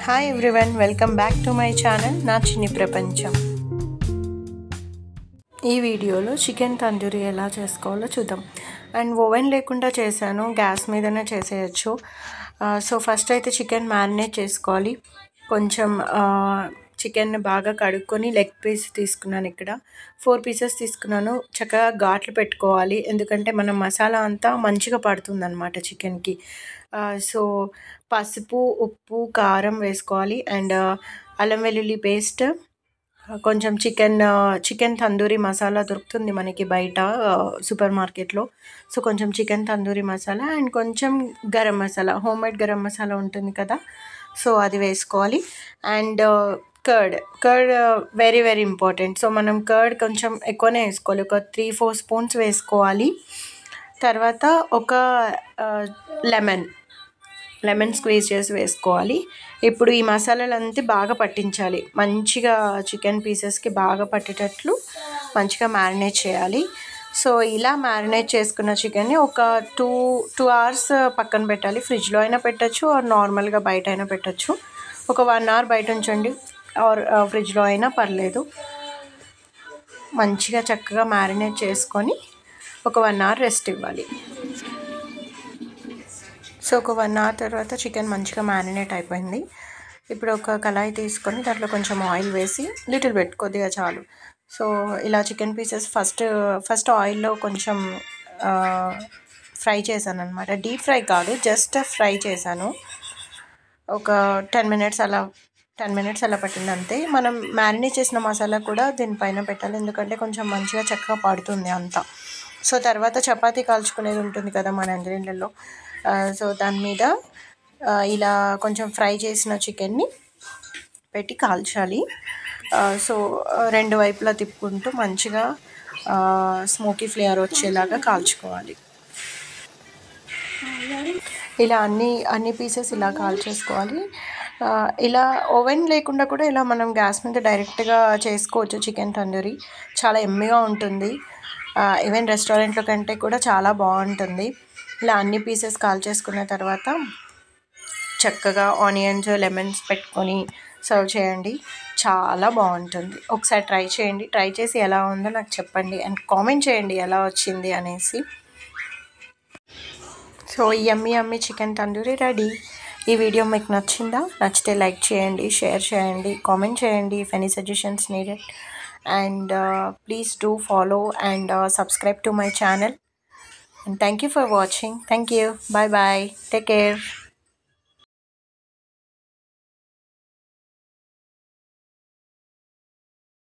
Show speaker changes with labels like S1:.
S1: Hi everyone, welcome back to my channel నా చిన్ని ప్రపంచం. ఈ వీడియోలో చికెన్ తందూరి ఎలా చేసుకోవాలో చూద్దాం. అండ్ ఓవెన్ లేకుండా చేశాను, గ్యాస్ మీదనే చేసేయచ్చు. సో ఫస్ట్ అయితే చికెన్ మ్యారినేట్ చేసుకోవాలి. కొంచెం చికెన్ బాగా కడుక్కొని లెగ్ పీస్ తీసుకున్నాను. ఇక్కడ 4 పీసెస్ తీసుకున్నాను. చక్కగా ఘాట్లు పెట్టుకోవాలి, ఎందుకంటే మనం మసాలా అంతా మంచిగా పడుతుందన్నమాట చికెన్కి. సో పసుపు, ఉప్పు, కారం వేసుకోవాలి. అండ్ అల్లం వెల్లుల్లి పేస్ట్, కొంచెం చికెన్ తందూరి మసాలా దొరుకుతుంది మనకి బయట సూపర్ మార్కెట్లో. సో కొంచెం చికెన్ తందూరి మసాలా అండ్ కొంచెం గరం మసాలా, హోమ్మేడ్ గరం మసాలా ఉంటుంది కదా, సో అది వేసుకోవాలి. And curd very very important. So మనం కర్డ్ కొంచెం ఎక్కువనే వేసుకోవాలి, ఒక 3-4 స్పూన్స్ వేసుకోవాలి. తర్వాత ఒక లెమన్ స్క్వీజ్ చేసి వేసుకోవాలి. ఇప్పుడు ఈ మసాలాలంతా బాగా పట్టించాలి, మంచిగా చికెన్ పీసెస్కి బాగా పట్టేటట్లు మంచిగా మ్యారినేట్ చేయాలి. సో ఇలా మ్యారినేట్ చేసుకున్న చికెన్ని ఒక 2 అవర్స్ పక్కన పెట్టాలి. ఫ్రిడ్జ్లో అయినా పెట్టచ్చు, ఆర్ నార్మల్గా బయట అయినా పెట్టచ్చు. ఒక 1 అవర్ బయట ఉంచండి, ఆర్ ఫ్రిడ్జ్లో అయినా పర్లేదు. మంచిగా చక్కగా మ్యారినేట్ చేసుకొని ఒక 1 అవర్ రెస్ట్ ఇవ్వాలి. సో ఒక 1 అవర్ తర్వాత చికెన్ మంచిగా మ్యారినేట్ అయిపోయింది. ఇప్పుడు ఒక కళాయి తీసుకొని దాంట్లో కొంచెం ఆయిల్ వేసి, లిటిల్ బిట్, కొద్దిగా చాలు. సో ఇలా చికెన్ పీసెస్ ఫస్ట్ ఆయిల్లో కొంచెం ఫ్రై చేశాను అనమాట. డీప్ ఫ్రై కాదు, జస్ట్ ఫ్రై చేశాను. ఒక 10 మినిట్స్ అలా పట్టింది అంతే. మనం మ్యారినేట్ చేసిన మసాలా కూడా దీనిపైన పెట్టాలి, ఎందుకంటే కొంచెం మంచిగా చక్కగా పడుతుంది అంతా. సో తర్వాత చపాతీ కాల్చుకునేది ఉంటుంది కదా మన అందరిళ్ళల్లో, సో దాని మీద ఇలా కొంచెం ఫ్రై చేసిన చికెన్ని పెట్టి కాల్చాలి. సో 2 వైపులా తిప్పుకుంటూ మంచిగా స్మోకీ ఫ్లేవర్ వచ్చేలాగా కాల్చుకోవాలి. ఇలా అన్ని పీసెస్ ఇలా కాల్చేసుకోవాలి. ఇలా ఓవెన్ లేకుండా కూడా ఇలా మనం గ్యాస్ మీద డైరెక్ట్గా చేసుకోవచ్చు చికెన్ తందూరి. చాలా ఎమ్మీగా ఉంటుంది, ఈవెన్ రెస్టారెంట్లో కంటే కూడా చాలా బాగుంటుంది. ఇలా అన్ని పీసెస్ కాల్చేసుకున్న తర్వాత చక్కగా ఆనియన్స్, లెమన్స్ పెట్టుకొని సర్వ్ చేయండి, చాలా బాగుంటుంది. ఒకసారి ట్రై చేయండి, ట్రై చేసి ఎలా ఉందో నాకు చెప్పండి అండ్ కామెంట్ చేయండి ఎలా వచ్చింది అనేసి. So yummy chicken tandoori ready. ఈ వీడియో మీకు నచ్చిందా? నచ్చితే లైక్ చేయండి, షేర్ చేయండి, కామెంట్ చేయండి if any suggestions needed. And please do follow and subscribe to my channel. And thank you for watching. Thank you. Bye bye. Take care.